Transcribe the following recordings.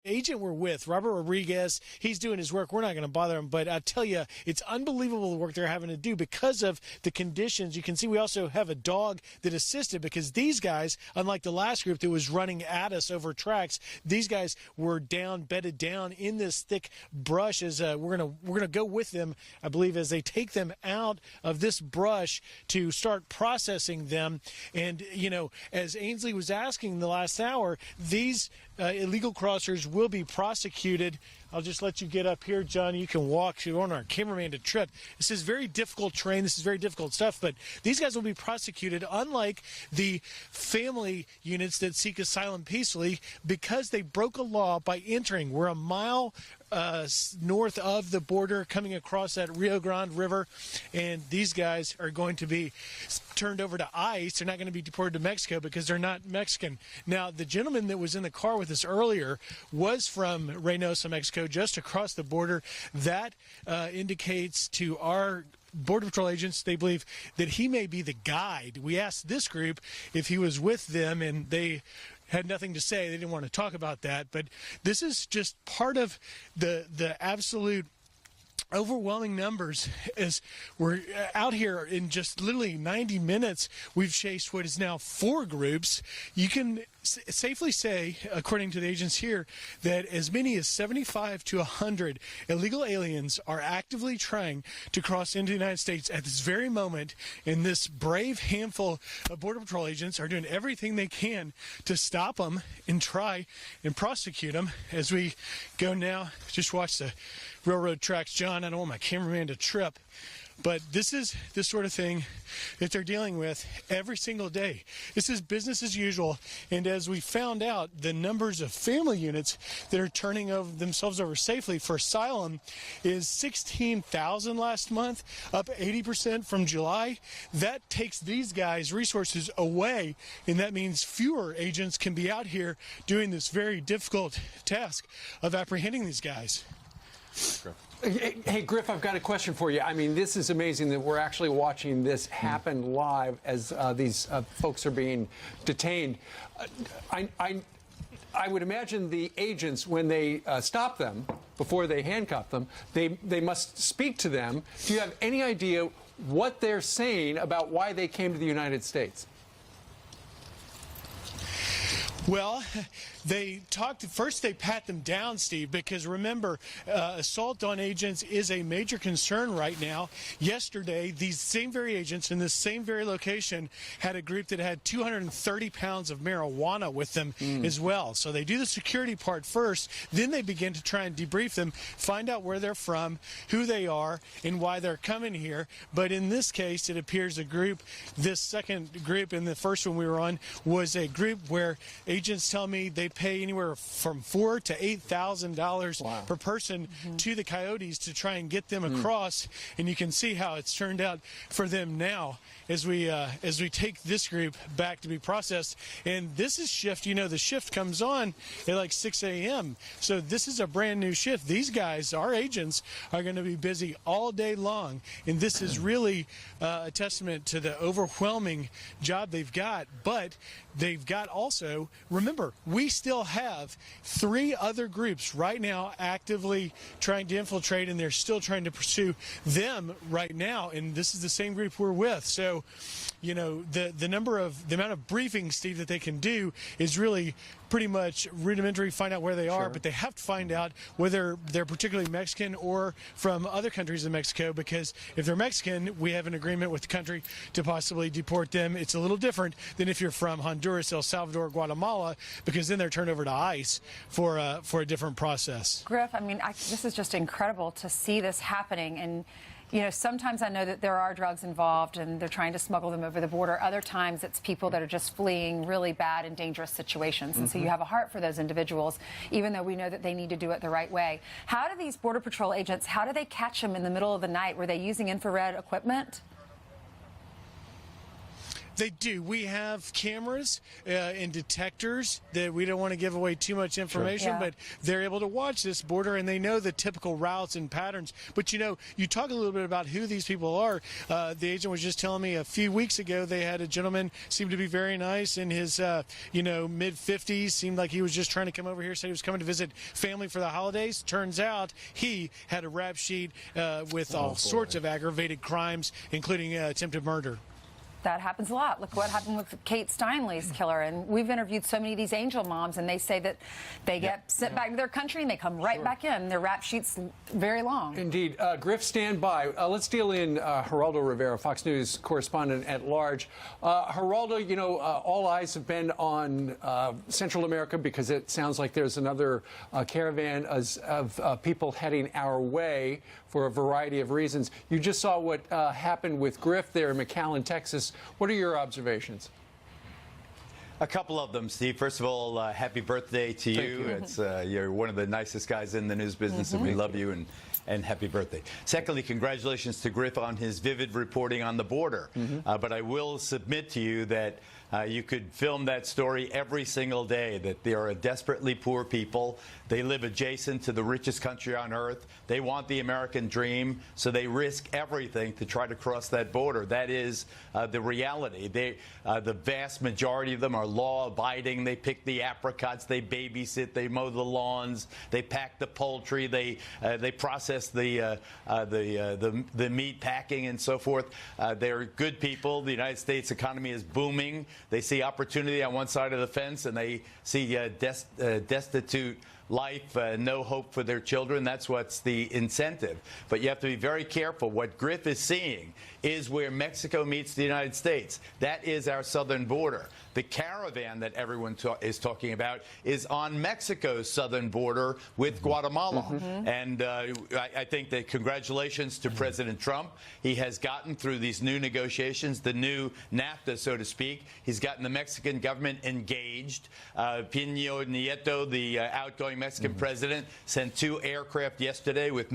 agent we're with, Robert Rodriguez, he's doing his work. We're not going to bother him, but I tell you, it's unbelievable the work they're having to do because of the conditions. You can see we also have a dog that assisted because these guys, unlike the last group that was running at us over tracks, these guys were bedded down in this thick brush. As we're gonna go with them, I believe, as they take them out of this brush to start processing them. And as Ainsley was asking the last hour, these illegal crossers will be prosecuted. I'll just let you get up here, John. You can walk. You want our cameraman to trip. This is very difficult terrain. This is very difficult stuff, but these guys will be prosecuted, unlike the family units that seek asylum peacefully, because they broke a law by entering. We're a mile north of the border, coming across that Rio Grande River, and these guys are going to be turned over to ICE. They're not going to be deported to Mexico because they're not Mexican. Now, the gentleman that was in the car with us earlier was from Reynosa, Mexico, just across the border. That indicates to our Border Patrol agents, they believe that he may be the guide. We asked this group if he was with them, and they had nothing to say. They didn't want to talk about that. But this is just part of the absolute overwhelming numbers. As we're out here in just literally 90 minutes, we've chased what is now 4 groups. You can safely say, according to the agents here, that as many as 75 to 100 illegal aliens are actively trying to cross into the United States at this very moment, and this brave handful of Border Patrol agents are doing everything they can to stop them and try and prosecute them. As we go now, just watch the railroad tracks. John, I don't want my cameraman to trip, but this is the sort of thing that they're dealing with every single day. This is business as usual. And as we found out, the numbers of family units that are turning themselves over safely for asylum is 16,000 last month, up 80% from July. That takes these guys' resources away, and that means fewer agents can be out here doing this very difficult task of apprehending these guys. Hey, Griff, I've got a question for you. I mean, this is amazing that we're actually watching this happen live as these folks are being detained. I would imagine the agents, when they stop them, before they handcuff them, they must speak to them. Do you have any idea what they're saying about why they came to the United States? Well, they pat them down, Steve, because remember, assault on agents is a major concern right now. Yesterday, these same very agents in this same very location had a group that had 230 pounds of marijuana with them as well. So they do the security part first, then they begin to try and debrief them, find out where they're from, who they are, and why they're coming here. But in this case, it appears this second group, and the first one we were on, was a group where agents tell me they pay anywhere from $4,000 to $8,000 per person to the coyotes to try and get them across. And you can see how it's turned out for them now as we take this group back to be processed. And this is shift. The shift comes on at like 6 a.m. So this is a brand new shift. These guys, our agents, are going to be busy all day long. And this is really a testament to the overwhelming job they've got. But they've got also, remember, we still have 3 other groups right now actively trying to infiltrate, and they're still trying to pursue them right now. And this is the same group we're with. So, the amount of briefings, Steve, that they can do is really pretty much rudimentary. Find out where they are, but they have to find out whether they're particularly Mexican or from other countries in Mexico, because if they're Mexican, we have an agreement with the country to possibly deport them. It's a little different than if you're from Honduras, El Salvador, Guatemala, because then they're turned over to ICE for a different process. Griff, I mean, this is just incredible to see this happening. And sometimes I know that there are drugs involved and they're trying to smuggle them over the border. Other times it's people that are just fleeing really bad and dangerous situations. And so you have a heart for those individuals, even though we know that they need to do it the right way. How do these Border Patrol agents, how do they catch them in the middle of the night? Were they using infrared equipment? They do. We have cameras and detectors that we don't want to give away too much information, Yeah. but they're able to watch this border and they know the typical routes and patterns. But you talk a little bit about who these people are. The agent was just telling me a few weeks ago they had a gentleman, seemed to be very nice, in his mid-50s, seemed like he was just trying to come over here, said he was coming to visit family for the holidays. Turns out he had a rap sheet with all sorts of aggravated crimes, including attempted murder. That happens a lot. Look what happened with Kate Steinle's killer. And we've interviewed so many of these angel moms, and they say that they get sent back to their country and they come right back in. Their rap sheet's very long. Indeed. Griff, stand by. Let's deal in Geraldo Rivera, Fox News correspondent at large. Geraldo, all eyes have been on Central America because it sounds like there's another caravan of people heading our way for a variety of reasons. You just saw what happened with Griff there in McAllen, Texas. What are your observations? A couple of them, Steve. First of all, happy birthday to you. It's you're one of the nicest guys in the news business, and we love you, and happy birthday. Secondly, congratulations to Griff on his vivid reporting on the border. But I will submit to you that you could film that story every single day, that they are a desperately poor people. They live adjacent to the richest country on earth. They want the American dream, so they risk everything to try to cross that border. That is the reality. The vast majority of them are law-abiding. They pick the apricots. They babysit. They mow the lawns. They pack the poultry. They process the meat packing and so forth. They're good people. The United States economy is booming. They see opportunity on one side of the fence, and they see destitute life, no hope for their children. That's what's the incentive. But you have to be very careful. What Griff is seeing is where Mexico meets the United States. That is our southern border. The caravan that everyone is talking about is on Mexico's southern border with Guatemala. And I think that congratulations to President Trump. He has gotten through these new negotiations, the new NAFTA, so to speak. He's gotten the Mexican government engaged. Peña Nieto, the outgoing Mexican president, sent 2 aircraft yesterday with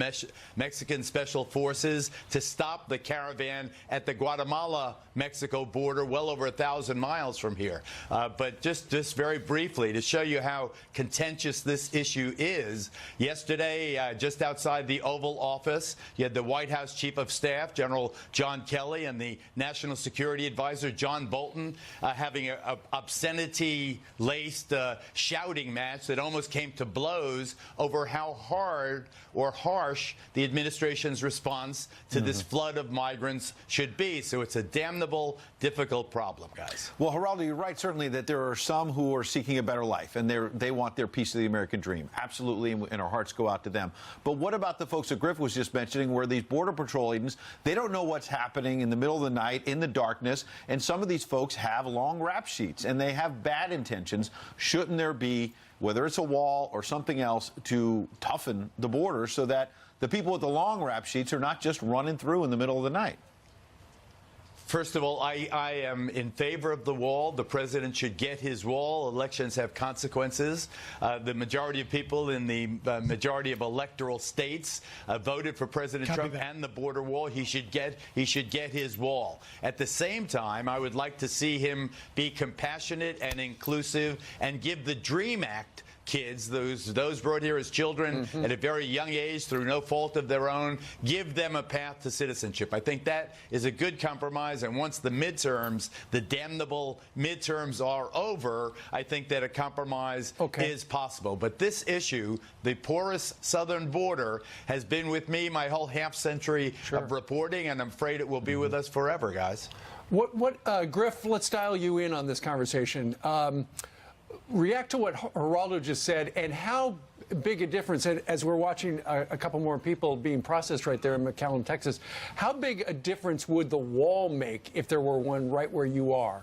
Mexican special forces to stop the caravan at the Guatemala-Mexico border, well over 1,000 miles from here. But just very briefly, to show you how contentious this issue is, yesterday, just outside the Oval Office, you had the White House Chief of Staff, General John Kelly, and the National Security Advisor, John Bolton, having an obscenity-laced shouting match that almost came to blows over how hard or harsh the administration's response to this flood of migrants should be. So it's a damnable, difficult problem, guys. Well, Geraldo, you're right, certainly, that there are some who are seeking a better life, and they want their piece of the American dream. Absolutely, and our hearts go out to them. But what about the folks that Griff was just mentioning, where these Border Patrol agents, they don't know what's happening in the middle of the night, in the darkness, and some of these folks have long rap sheets, and they have bad intentions. Shouldn't there be, whether it's a wall or something else, to toughen the border so that the people with the long rap sheets are not just running through in the middle of the night? First of all, I am in favor of the wall. The president should get his wall. Elections have consequences. The majority of people in the majority of electoral states voted for President Trump and the border wall. He should get his wall. At the same time, I would like to see him be compassionate and inclusive and give the DREAM Act kids, those brought here as children at a very young age through no fault of their own, give them a path to citizenship. I think that is a good compromise, and once the midterms, the damnable midterms are over, I think that a compromise is possible. But this issue, the porous southern border, has been with me my whole half-century of reporting, and I'm afraid it will be with us forever, guys. Griff, let's dial you in on this conversation. React to what Geraldo just said, and how big a difference, as we're watching a couple more people being processed right there in McAllen, Texas, how big a difference would the wall make if there were one right where you are?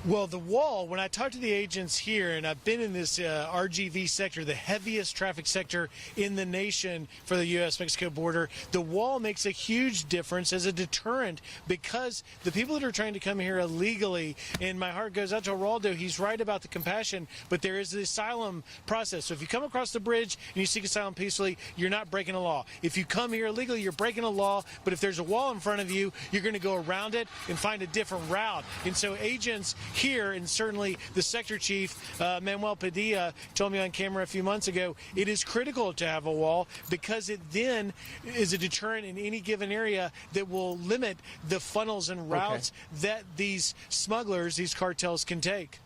Well, the wall, when I talk to the agents here, and I've been in this RGV sector, the heaviest traffic sector in the nation for the U.S.-Mexico border, the wall makes a huge difference as a deterrent because the people that are trying to come here illegally, and my heart goes out to Geraldo, he's right about the compassion, but there is the asylum process. So if you come across the bridge and you seek asylum peacefully, you're not breaking a law. If you come here illegally, you're breaking a law, but if there's a wall in front of you, you're going to go around it and find a different route. And so agents here, and certainly the sector chief, Manuel Padilla, told me on camera a few months ago, it is critical to have a wall because it then is a deterrent in any given area that will limit the funnels and routes that these smugglers, these cartels can take.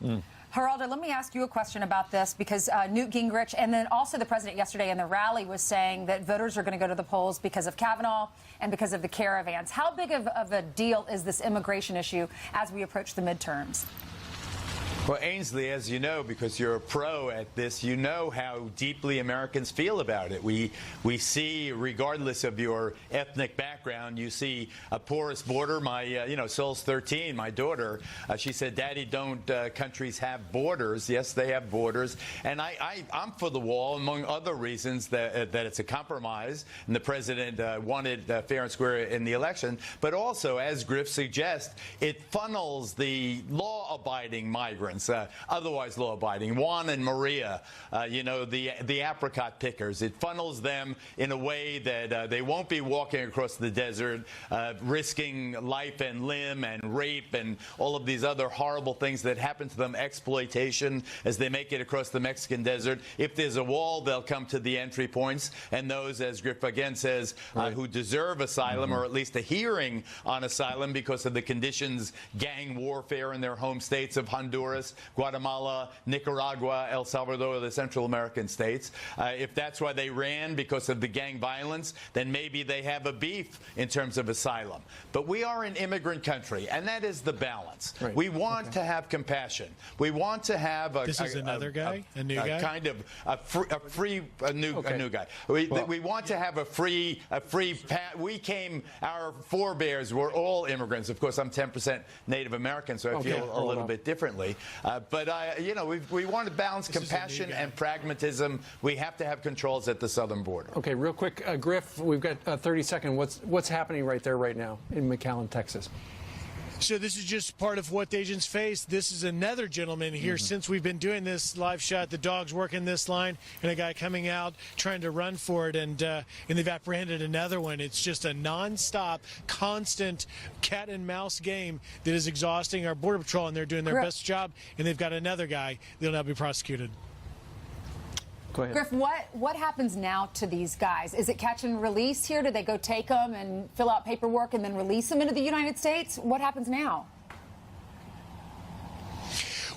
Geraldo, let me ask you a question about this because Newt Gingrich and then also the president yesterday in the rally was saying that voters are going to go to the polls because of Kavanaugh and because of the caravans. How big of a deal is this immigration issue as we approach the midterms? Well, Ainsley, as you know, because you're a pro at this, you know how deeply Americans feel about it. We see, regardless of your ethnic background, you see a porous border. My, Sol's 13, my daughter, she said, Daddy, don't countries have borders? Yes, they have borders. And I'm for the wall, among other reasons, that it's a compromise, and the president wanted fair and square in the election. But also, as Griff suggests, it funnels the law-abiding migrants. Otherwise law-abiding, Juan and Maria, the apricot pickers. It funnels them in a way that they won't be walking across the desert, risking life and limb and rape and all of these other horrible things that happen to them, exploitation as they make it across the Mexican desert. If there's a wall, they'll come to the entry points, and those, as Griff again says, who deserve asylum or at least a hearing on asylum because of the conditions, gang warfare in their home states of Honduras, Guatemala, Nicaragua, El Salvador, the Central American states. If that's why they ran, because of the gang violence, then maybe they have a beef in terms of asylum. But we are an immigrant country, and that is the balance. Right. We want to have compassion. We want to have a new guy. We want to have a free our forebears were all immigrants. Of course, I'm 10% Native American, so I feel a little bit differently. But we want to balance compassion and pragmatism. We have to have controls at the southern border. Okay, real quick, Griff, we've got 30 seconds. What's happening right there right now in McAllen, Texas? So this is just part of what the agents face. This is another gentleman here since we've been doing this live shot. The dog's working this line, and a guy coming out trying to run for it, and they've apprehended another one. It's just a nonstop, constant cat and mouse game that is exhausting our Border Patrol, and they're doing their best job. And they've got another guy that'll now be prosecuted. Go ahead. Griff, what happens now to these guys? Is it catch and release here? Do they go take them and fill out paperwork and then release them into the United States? What happens now?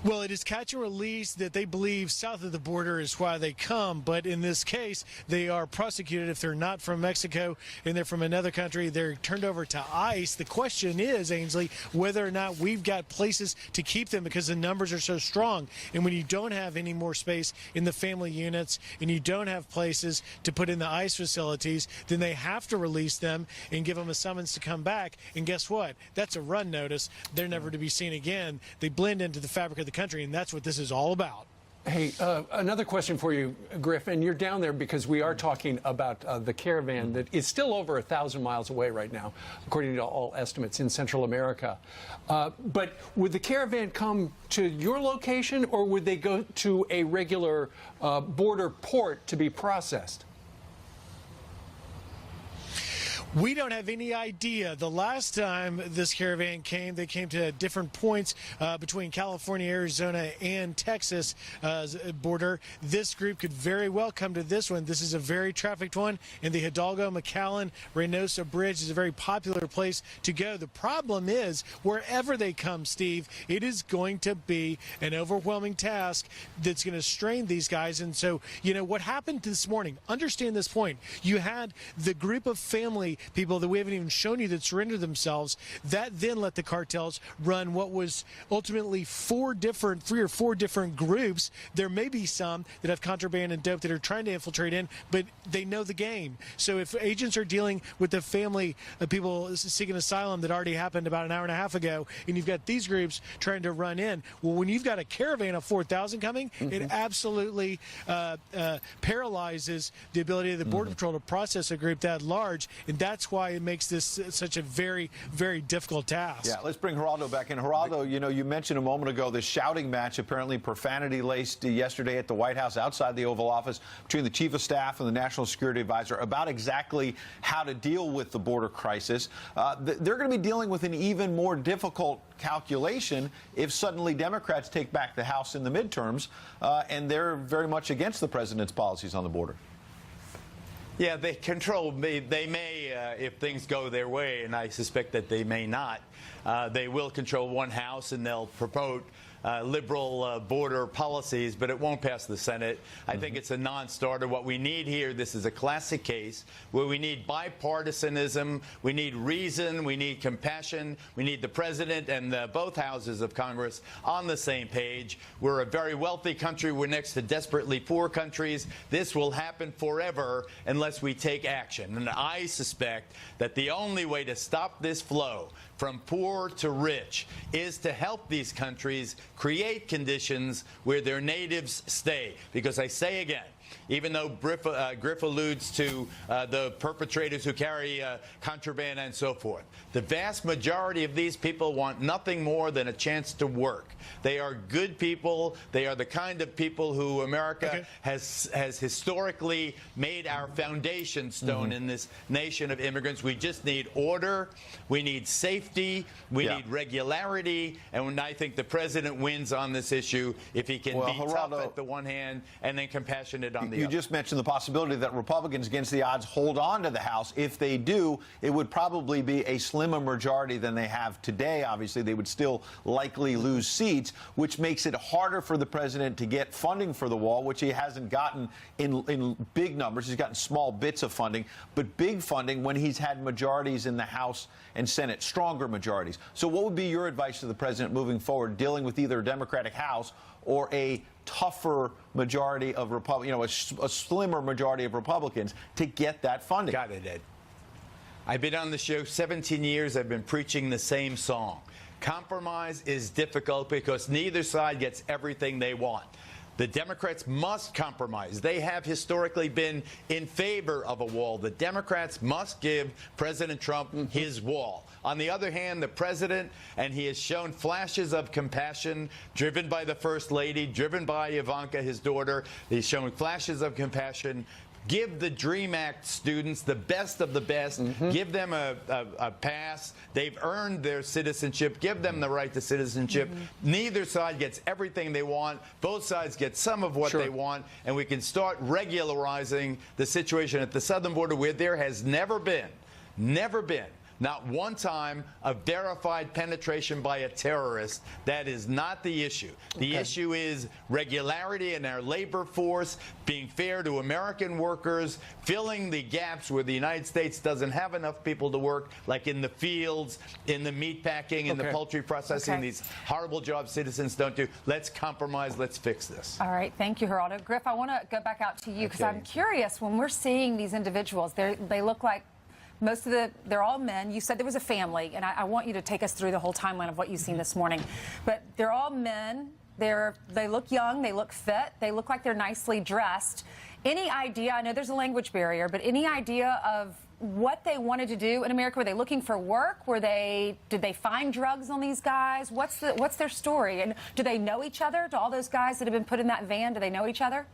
Well, it is catch and release that they believe south of the border is why they come. But in this case, they are prosecuted if they're not from Mexico and they're from another country. They're turned over to ICE. The question is, Ainsley, whether or not we've got places to keep them because the numbers are so strong. And when you don't have any more space in the family units and you don't have places to put in the ICE facilities, then they have to release them and give them a summons to come back. And guess what? That's a run notice. They're never to be seen again. They blend into the fabric of the country, and that's what this is all about. Hey, another question for you, Griff, and you're down there because we are talking about the caravan that is still over 1,000 miles away right now, according to all estimates, in Central America. But would the caravan come to your location, or would they go to a regular border port to be processed? We don't have any idea. The last time this caravan came, they came to different points between California, Arizona, and Texas border. This group could very well come to this one. This is a very trafficked one, and the Hidalgo, McAllen, Reynosa Bridge is a very popular place to go. The problem is, wherever they come, Steve, it is going to be an overwhelming task that's going to strain these guys. And so, what happened this morning, understand this point. You had the group of family people that we haven't even shown you that surrendered themselves. That then let the cartels run what was ultimately three or four different groups. There may be some that have contraband and dope that are trying to infiltrate in, but they know the game. So if agents are dealing with the family of people seeking asylum that already happened about an hour and a half ago, and you've got these groups trying to run in, well, when you've got a caravan of 4,000 coming, it absolutely paralyzes the ability of the Border Patrol to process a group that large, and that's why it makes this such a very, very difficult task. Yeah, let's bring Geraldo back in. Geraldo, you know, you mentioned a moment ago this shouting match, apparently profanity-laced yesterday at the White House outside the Oval Office between the Chief of Staff and the National Security Advisor about exactly how to deal with the border crisis. They're going to be dealing with an even more difficult calculation if suddenly Democrats take back the House in the midterms, and they're very much against the president's policies on the border. Yeah, they may, if things go their way, and I suspect that they may not, they will control one house and they'll promote liberal border policies, but it won't pass the Senate. I think it's a non-starter. What we need here, this is a classic case where we need bipartisanism, we need reason, we need compassion, we need the president and both houses of Congress on the same page. We're a very wealthy country. We're next to desperately poor countries. This will happen forever unless we take action. And I suspect that the only way to stop this flow from poor to rich is to help these countries create conditions where their natives stay. Because I say again, even though Griff alludes to the perpetrators who carry contraband and so forth, the vast majority of these people want nothing more than a chance to work. They are good people. They are the kind of people who America has historically made our foundation stone in this nation of immigrants. We just need order. We need safety. We need regularity. And I think the president wins on this issue if he can be tough at the one hand and then compassionate on the other. You just mentioned the possibility that Republicans, against the odds, hold on to the House. If they do, it would probably be a slimmer majority than they have today. Obviously, they would still likely lose seats, which makes it harder for the president to get funding for the wall, which he hasn't gotten in big numbers. He's gotten small bits of funding, but big funding when he's had majorities in the House and Senate, stronger majorities. So what would be your advice to the president moving forward, dealing with either a Democratic House or a tougher majority of Republicans, a slimmer majority of Republicans to get that funding? Got it, Ed. I've been on the show 17 years. I've been preaching the same song. Compromise is difficult because neither side gets everything they want. The Democrats must compromise. They have historically been in favor of a wall. The Democrats must give President Trump his wall. On the other hand, the president, and he has shown flashes of compassion, driven by the First Lady, driven by Ivanka, his daughter. He's shown flashes of compassion. Give the DREAM Act students the best of the best. Give them a pass. They've earned their citizenship. Give them the right to citizenship. Neither side gets everything they want. Both sides get some of what they want. And we can start regularizing the situation at the southern border where there has never been, not one time, a verified penetration by a terrorist. That is not the issue. The issue is regularity in our labor force, being fair to American workers, filling the gaps where the United States doesn't have enough people to work, like in the fields, in the meat packing, in the poultry processing, these horrible jobs citizens don't do. Let's compromise. Let's fix this. All right. Thank you, Geraldo. Griff, I want to go back out to you because I'm curious. When we're seeing these individuals, they look like they're all men. You said there was a family, and I want you to take us through the whole timeline of what you've seen this morning. But they're all men. They look young. They look fit. They look like they're nicely dressed. Any idea? I know there's a language barrier, but any idea of what they wanted to do in America? Were they looking for work? Did they find drugs on these guys? What's their story? And do they know each other? Do all those guys that have been put in that van, do they know each other?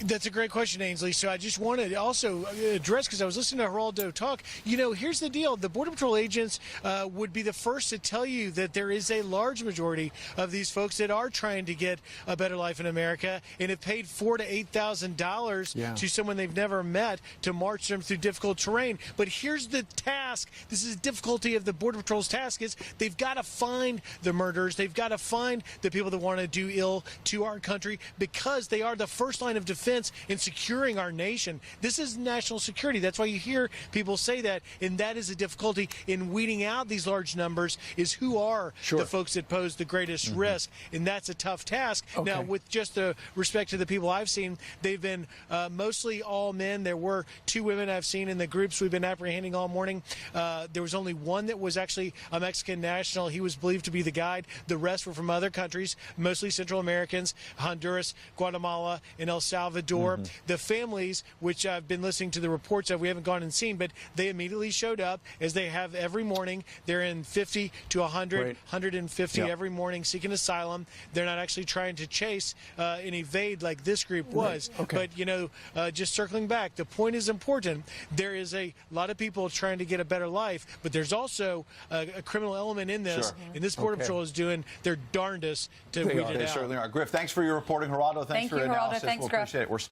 That's a great question, Ainsley. So I just wanted to also address, because I was listening to Geraldo talk, here's the deal. The Border Patrol agents would be the first to tell you that there is a large majority of these folks that are trying to get a better life in America and have paid $4,000 to $8,000 to someone they've never met to march them through difficult terrain. But here's the task. This is the difficulty of the Border Patrol's task is they've got to find the murderers. They've got to find the people that want to do ill to our country, because they are the first line of defense defense in securing our nation. This is national security. That's why you hear people say that, and that is a difficulty in weeding out these large numbers, is who are the folks that pose the greatest risk, and that's a tough task. Now, with just the respect to the people I've seen, they've been mostly all men. There were 2 women I've seen in the groups we've been apprehending all morning. There was only one that was actually a Mexican national. He was believed to be the guide. The rest were from other countries, mostly Central Americans, Honduras, Guatemala, and El Salvador. The families, which I've been listening to the reports of, we haven't gone and seen, but they immediately showed up, as they have every morning. They're in 50 to 100, 150 every morning seeking asylum. They're not actually trying to chase and evade like this group was. But, you know, just circling back, the point is important. There is a lot of people trying to get a better life, but there's also a criminal element in this, and this Border Patrol is doing their darndest to weed it out. They certainly are. Griff, thanks for your reporting. Geraldo, thanks for your analysis. Thanks, we'll Griff. appreciate it.